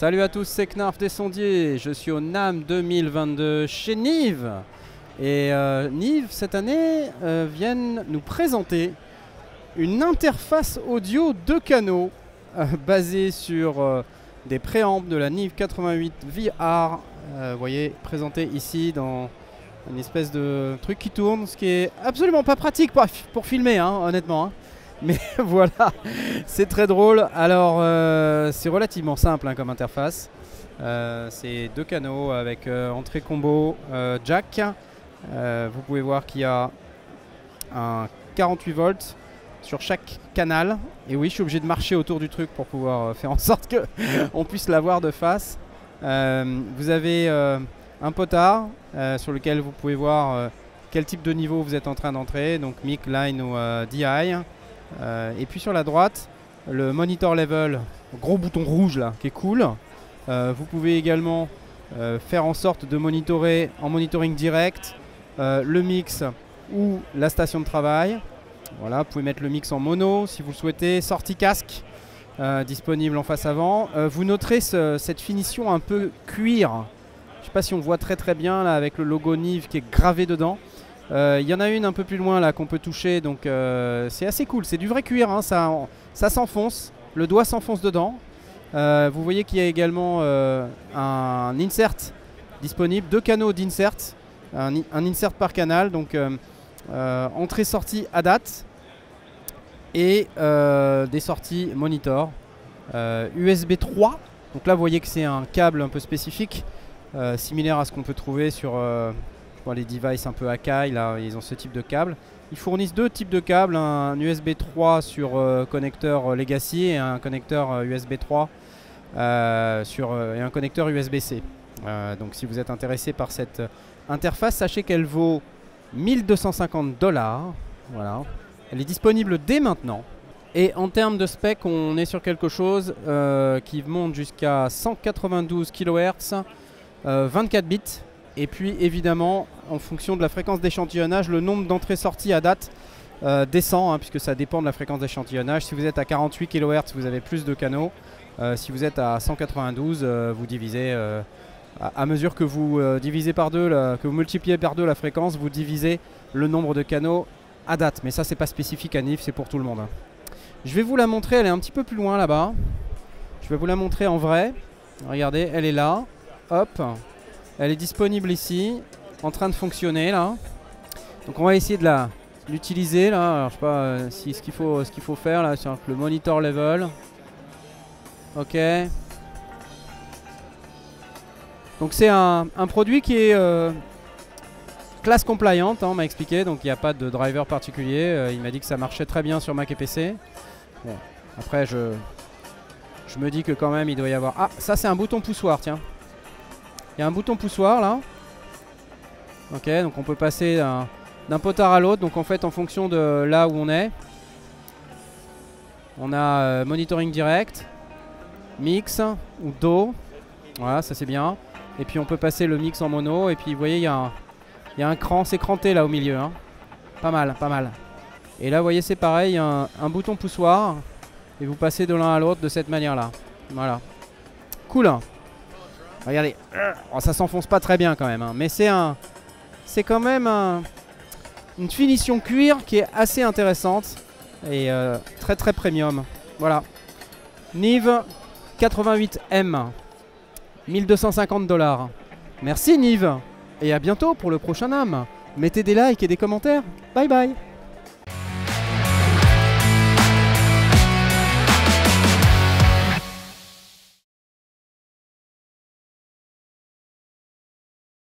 Salut à tous, c'est Knarf des Sondiers. Je suis au NAMM 2022 chez Nive. Et Nive, cette année, viennent nous présenter une interface audio de canaux basée sur des préampes de la Nive 88 VR. Vous voyez, présenté ici dans une espèce de truc qui tourne, ce qui est absolument pas pratique pour filmer, hein, honnêtement. Hein. Mais voilà, c'est très drôle. Alors, c'est relativement simple hein, comme interface. C'est deux canaux avec entrée combo jack. Vous pouvez voir qu'il y a un 48 volts sur chaque canal. Et oui, je suis obligé de marcher autour du truc pour pouvoir faire en sorte qu'on puisse l'avoir de face. Vous avez un potard sur lequel vous pouvez voir quel type de niveau vous êtes en train d'entrer, donc mic, line ou DI. Et puis sur la droite, le monitor level, gros bouton rouge là, qui est cool. Vous pouvez également faire en sorte de monitorer en monitoring direct le mix ou la station de travail. Voilà, vous pouvez mettre le mix en mono si vous le souhaitez. Sortie casque disponible en face avant. Vous noterez cette finition un peu cuir. Je ne sais pas si on voit très bien là avec le logo Nive qui est gravé dedans. Il y en a une un peu plus loin là qu'on peut toucher, donc c'est assez cool. C'est du vrai cuir, hein, ça s'enfonce, le doigt s'enfonce dedans. Vous voyez qu'il y a également un insert disponible, deux canaux d'insert, un insert par canal, donc entrée-sortie à date et des sorties monitor. USB 3, donc là vous voyez que c'est un câble un peu spécifique, similaire à ce qu'on peut trouver sur les devices un peu Akai, là ils ont ce type de câble. Ils fournissent deux types de câbles, un USB 3 sur connecteur Legacy et un connecteur USB 3 et un connecteur USB-C. Donc si vous êtes intéressé par cette interface, sachez qu'elle vaut 1250 $. Voilà. Elle est disponible dès maintenant. Et en termes de spec, on est sur quelque chose qui monte jusqu'à 192 kHz, 24 bits. Et puis évidemment, en fonction de la fréquence d'échantillonnage, le nombre d'entrées-sorties à date descend, hein, puisque ça dépend de la fréquence d'échantillonnage. Si vous êtes à 48 kHz, vous avez plus de canaux. Si vous êtes à 192, vous divisez, à mesure que vous divisez par deux, que vous multipliez par deux la fréquence, vous divisez le nombre de canaux à date. Mais ça, c'est pas spécifique à Nive, c'est pour tout le monde. Hein. Je vais vous la montrer, elle est un petit peu plus loin là-bas. Je vais vous la montrer en vrai. Regardez, elle est là. Hop. Elle est disponible ici, en train de fonctionner là. Donc on va essayer de l'utiliser là. Alors, je sais pas ce qu'il faut faire là sur le monitor level. Ok. Donc c'est un produit qui est classe compliant, hein, on m'a expliqué. Donc il n'y a pas de driver particulier. Il m'a dit que ça marchait très bien sur Mac et PC. Bon. Après je me dis que quand même il doit y avoir... Ah, ça c'est un bouton poussoir, tiens. Il y a un bouton poussoir là. Ok, donc on peut passer d'un potard à l'autre. Donc en fait, en fonction de là où on est, on a monitoring direct, mix ou do. Voilà, ça c'est bien. Et puis on peut passer le mix en mono. Et puis vous voyez, il y a un cran, c'est cranté là au milieu. Hein. Pas mal, pas mal. Et là, vous voyez, c'est pareil, un bouton poussoir. Et vous passez de l'un à l'autre de cette manière là. Voilà. Cool. Regardez, oh, ça s'enfonce pas très bien quand même, hein. Mais c'est quand même une finition cuir qui est assez intéressante et très premium. Voilà, Nive 88M, 1250 $. Merci Nive et à bientôt pour le prochain NAMM. Mettez des likes et des commentaires. Bye bye.